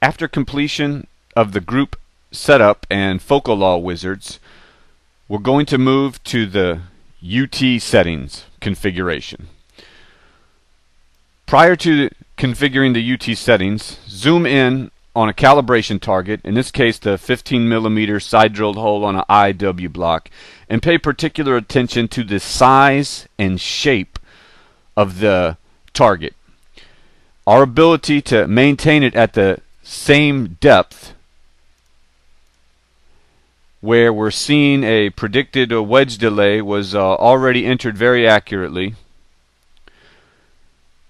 After completion of the group setup and focal law wizards, we're going to move to the UTSettings configuration. Prior to configuring the UTSettings, zoom in on a calibration target, in this case the 15mm side drilled hole on an IW block, and pay particular attention to the size and shape of the target. Our ability to maintain it at the same depth, where we're seeing a predicted wedge delay, was already entered very accurately.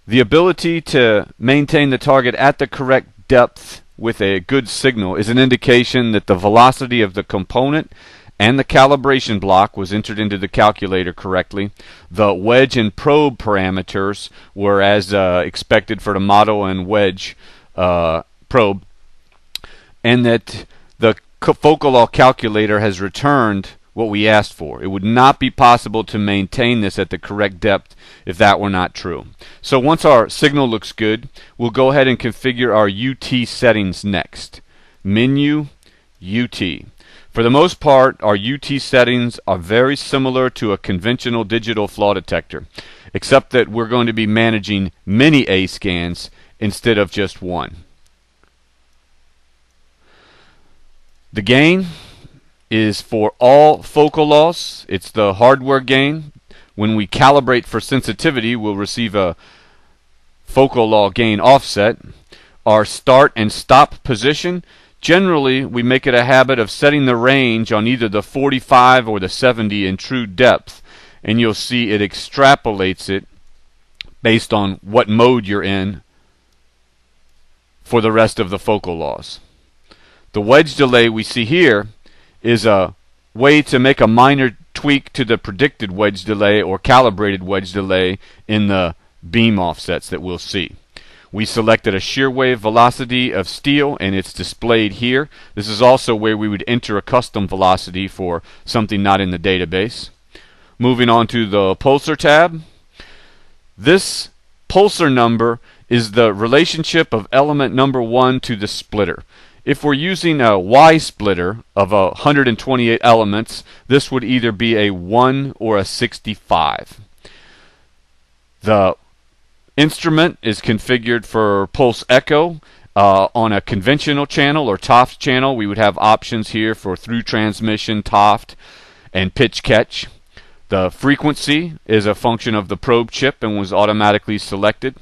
The ability to maintain the target at the correct depth with a good signal is an indication that the velocity of the component and the calibration block was entered into the calculator correctly. The wedge and probe parameters were as expected for the model and wedge probe, and that the focal law calculator has returned what we asked for. It would not be possible to maintain this at the correct depth if that were not true. So once our signal looks good, we'll go ahead and configure our UT settings next. Menu, UT. For the most part, our UT settings are very similar to a conventional digital flaw detector, except that we're going to be managing many A scans instead of just one. The gain is for all focal loss. It's the hardware gain. When we calibrate for sensitivity, we'll receive a focal law gain offset. Our start and stop position, generally we make it a habit of setting the range on either the 45 or the 70 in true depth, and you'll see it extrapolates it based on what mode you're in for the rest of the focal loss. The wedge delay we see here is a way to make a minor tweak to the predicted wedge delay or calibrated wedge delay in the beam offsets that we'll see. We selected a shear wave velocity of steel, and it's displayed here. This is also where we would enter a custom velocity for something not in the database. Moving on to the pulsar tab. This pulsar number is the relationship of element number 1 to the splitter. If we're using a Y splitter of 128 elements, this would either be a 1 or a 65. The instrument is configured for pulse echo. On a conventional channel or TOFT channel, we would have options here for through transmission, TOFT, and pitch catch. The frequency is a function of the probe chip and was automatically selected.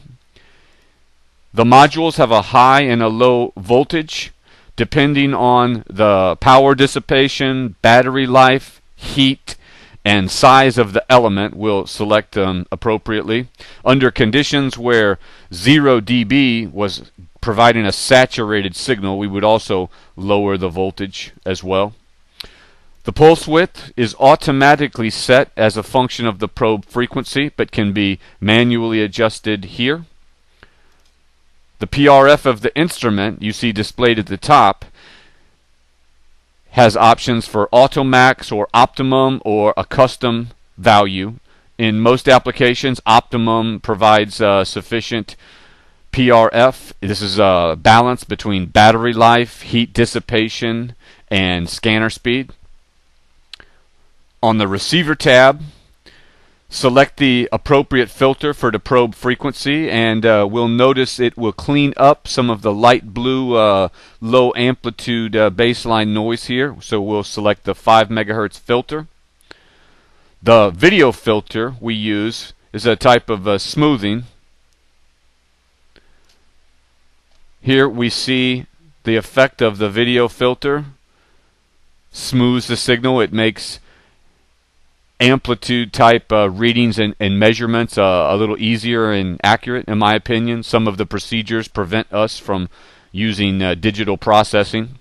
The modules have a high and a low voltage. Depending on the power dissipation, battery life, heat, and size of the element, we'll select them appropriately. Under conditions where 0 dB was providing a saturated signal, we would also lower the voltage as well. The pulse width is automatically set as a function of the probe frequency, but can be manually adjusted here. The PRF of the instrument, you see displayed at the top, has options for Automax or Optimum or a custom value. In most applications, Optimum provides sufficient PRF. This is a balance between battery life, heat dissipation, and scanner speed. On the receiver tab, select the appropriate filter for the probe frequency, and we'll notice it will clean up some of the light blue low amplitude baseline noise here. So we'll select the 5 MHz filter. The video filter we use is a type of smoothing. Here we see the effect of the video filter. Smooths the signal. It makes amplitude type readings and measurements a little easier and accurate, in my opinion. Some of the procedures prevent us from using digital processing.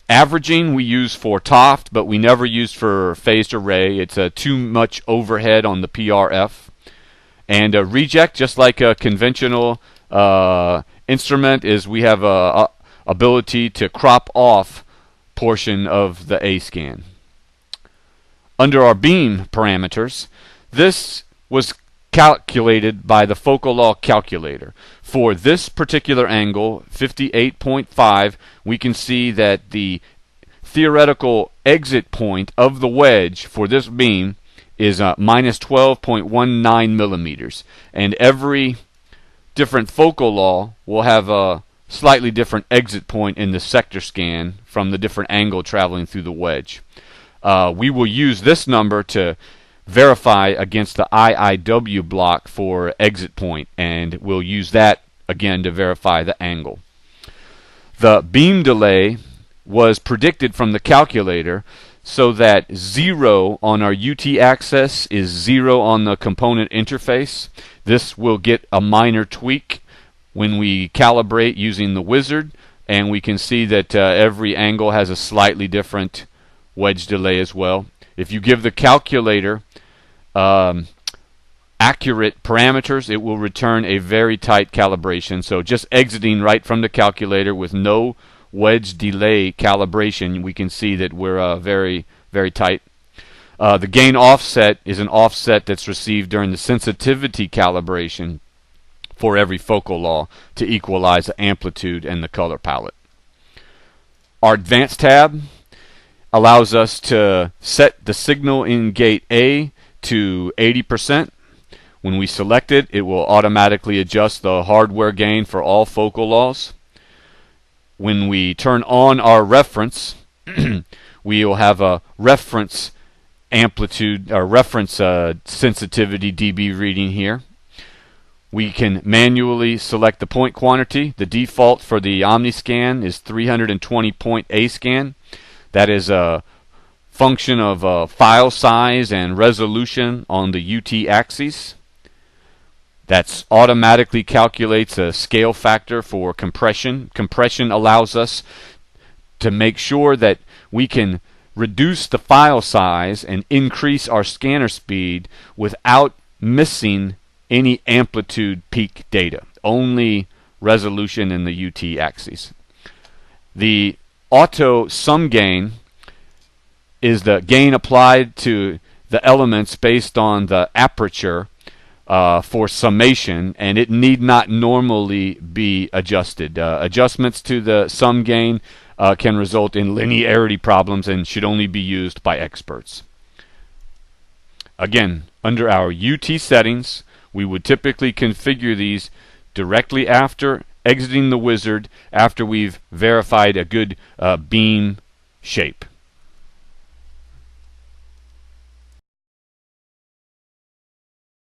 Averaging we use for TOFT, but we never use for phased array. It's too much overhead on the PRF. And reject, just like a conventional instrument, is we have a ability to crop off portion of the A scan. Under our beam parameters, this was calculated by the focal law calculator. For this particular angle, 58.5, we can see that the theoretical exit point of the wedge for this beam is minus 12.19 millimeters. And every different focal law will have a slightly different exit point in the sector scan from the different angle traveling through the wedge. We will use this number to verify against the IIW block for exit point, and we'll use that again to verify the angle. The beam delay was predicted from the calculator so that 0 on our UT axis is 0 on the component interface. This will get a minor tweak when we calibrate using the wizard, and we can see that every angle has a slightly different wedge delay as well. If you give the calculator accurate parameters, it will return a very tight calibration. So just exiting right from the calculator with no wedge delay calibration, we can see that we're very, very tight. The gain offset is an offset that's received during the sensitivity calibration for every focal law to equalize the amplitude and the color palette. Our advanced tab allows us to set the signal in gate A to 80%. When we select it, it will automatically adjust the hardware gain for all focal laws. When we turn on our reference, we will have a reference amplitude or reference sensitivity dB reading here. We can manually select the point quantity. The default for the OmniScan is 320 point A scan. That is a function of file size and resolution on the UT axis. That automatically calculates a scale factor for compression. Compression allows us to make sure that we can reduce the file size and increase our scanner speed without missing any amplitude peak data. Only resolution in the UT axis. The auto sum gain is the gain applied to the elements based on the aperture for summation, and it need not normally be adjusted. Adjustments to the sum gain can result in linearity problems and should only be used by experts. Again, under our UT settings, we would typically configure these directly after exiting the wizard after we've verified a good beam shape.